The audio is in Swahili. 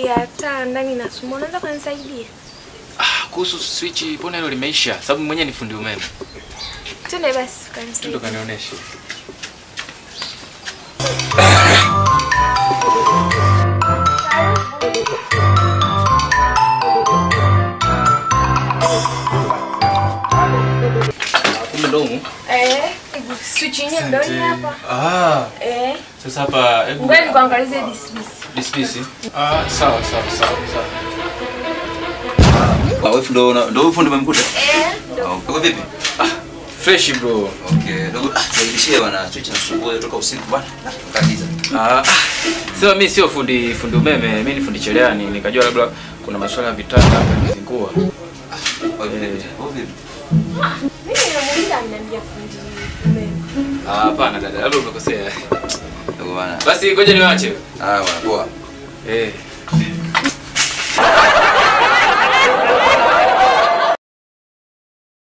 ya taa ndani inasumbua. Unaweza kunisaidia? Kuhusu switch mbona hilo limeisha? Sababu mwenyewe ni fundi umeme. Twende basi kanisaidia. Ndio kanionyeshe. Kumbe ndomu? Switch yenyewe ndio hii hapa. Sasa hapa ngoja nikuangalizie dismiss. Sawa. Wewe ndio fundi umemkuta? Ndio. Uko vipi? Fresh bro. Okay, ndio zaidishie bwana, switch nasumbua kutoka usiku bwana. Kabisa. Sasa mimi sio fundi umeme, mimi ni fundi cherehani. Nikajua labda kuna masuala ya vitanda hapa nizingua. Wewe vipi? Mimi namuuliza ananiambia fundi umeme. Hapana dada, labda umekosea. Ndio bwana. Basi ngoja niwaache. Bwana, poa.